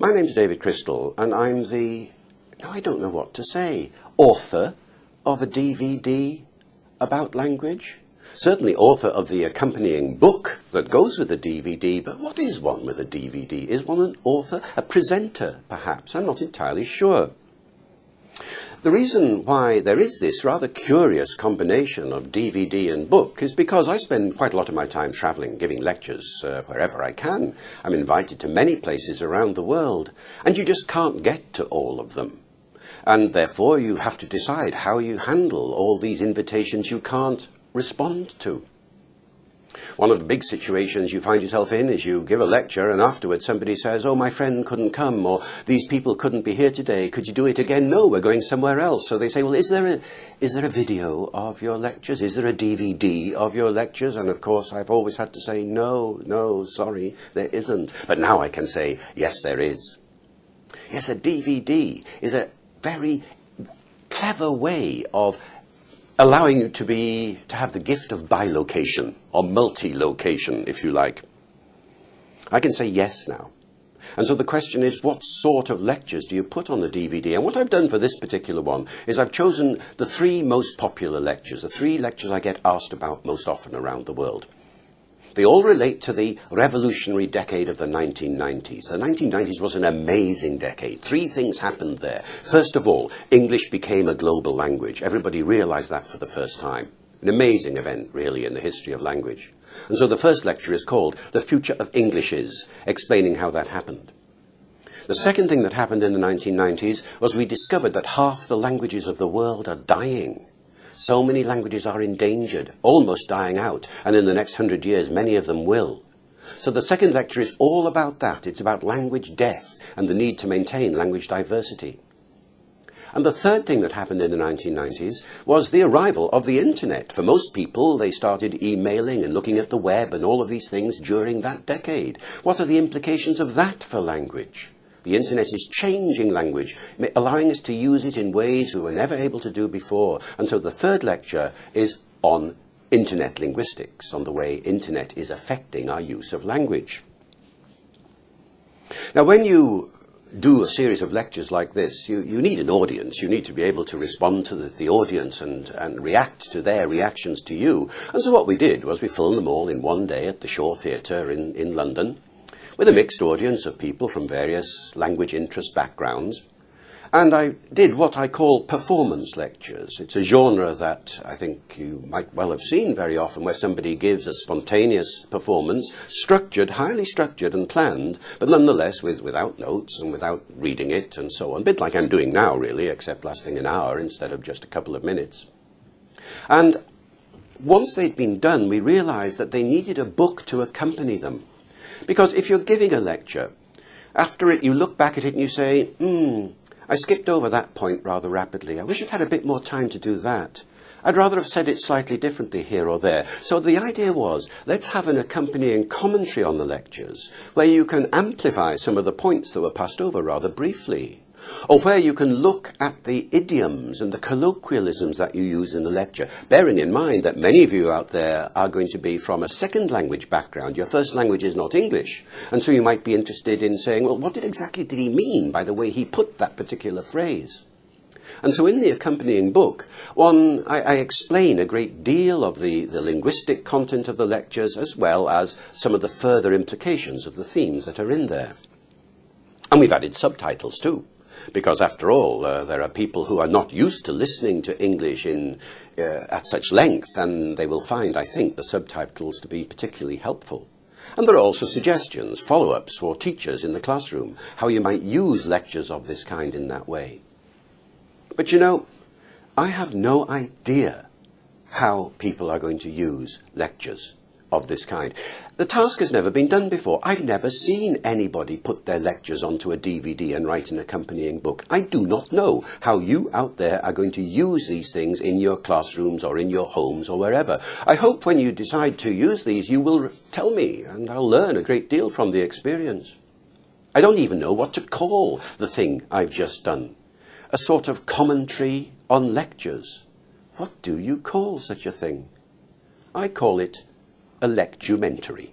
My name's David Crystal, and I'm I don't know what to say, author of a DVD about language. Certainly author of the accompanying book that goes with the DVD, but what is one with a DVD? Is one an author? A presenter, perhaps? I'm not entirely sure. The reason why there is this rather curious combination of DVD and book is because I spend quite a lot of my time travelling, giving lectures wherever I can. I'm invited to many places around the world, and you just can't get to all of them. And therefore you have to decide how you handle all these invitations you can't respond to. One of the big situations you find yourself in is you give a lecture and afterwards somebody says, "Oh, my friend couldn't come," or "These people couldn't be here today. Could you do it again?" "No, we're going somewhere else." So they say, "Well, is there a video of your lectures? Is there a DVD of your lectures?" And of course, I've always had to say, no, sorry, there isn't. But now I can say, yes, there is. Yes, a DVD is a very clever way of allowing you to have the gift of bilocation, or multi-location, if you like. I can say yes now. And so the question is, what sort of lectures do you put on the DVD? And what I've done for this particular one is I've chosen the three most popular lectures, the three lectures I get asked about most often around the world. They all relate to the revolutionary decade of the 1990s. The 1990s was an amazing decade. Three things happened there. First of all, English became a global language. Everybody realized that for the first time. An amazing event, really, in the history of language. And so the first lecture is called "The Future of English Is," explaining how that happened. The second thing that happened in the 1990s was we discovered that half the languages of the world are dying. So many languages are endangered, almost dying out, and in the next 100 years, many of them will. So the second lecture is all about that. It's about language death and the need to maintain language diversity. And the third thing that happened in the 1990s was the arrival of the internet. For most people, they started emailing and looking at the web and all of these things during that decade. What are the implications of that for language? The internet is changing language, allowing us to use it in ways we were never able to do before. And so the third lecture is on internet linguistics, on the way internet is affecting our use of language. Now, when you do a series of lectures like this, you need an audience. You need to be able to respond to the audience and react to their reactions to you. And so what we did was we filmed them all in one day at the Shaw Theatre in London, with a mixed audience of people from various language interest backgrounds. And I did what I call performance lectures. It's a genre that I think you might well have seen very often, where somebody gives a spontaneous performance, structured, highly structured and planned, but nonetheless without notes and without reading it and so on. A bit like I'm doing now, really, except lasting an hour instead of just a couple of minutes. And once they'd been done, we realized that they needed a book to accompany them. Because if you're giving a lecture, after it you look back at it and you say, I skipped over that point rather rapidly. I wish I'd had a bit more time to do that. I'd rather have said it slightly differently here or there. So the idea was, let's have an accompanying commentary on the lectures, where you can amplify some of the points that were passed over rather briefly, or where you can look at the idioms and the colloquialisms that you use in the lecture, bearing in mind that many of you out there are going to be from a second language background. Your first language is not English, and so you might be interested in saying, well, what exactly did he mean by the way he put that particular phrase? And so in the accompanying book, I explain a great deal of the linguistic content of the lectures, as well as some of the further implications of the themes that are in there. And we've added subtitles too. Because after all, there are people who are not used to listening to English at such length, and they will find, I think, the subtitles to be particularly helpful. And there are also suggestions, follow-ups for teachers in the classroom, how you might use lectures of this kind in that way. But you know, I have no idea how people are going to use lectures of this kind. The task has never been done before. I've never seen anybody put their lectures onto a DVD and write an accompanying book. I do not know how you out there are going to use these things in your classrooms or in your homes or wherever. I hope when you decide to use these, you will tell me, and I'll learn a great deal from the experience. I don't even know what to call the thing I've just done. A sort of commentary on lectures. What do you call such a thing? I call it a lectumentary.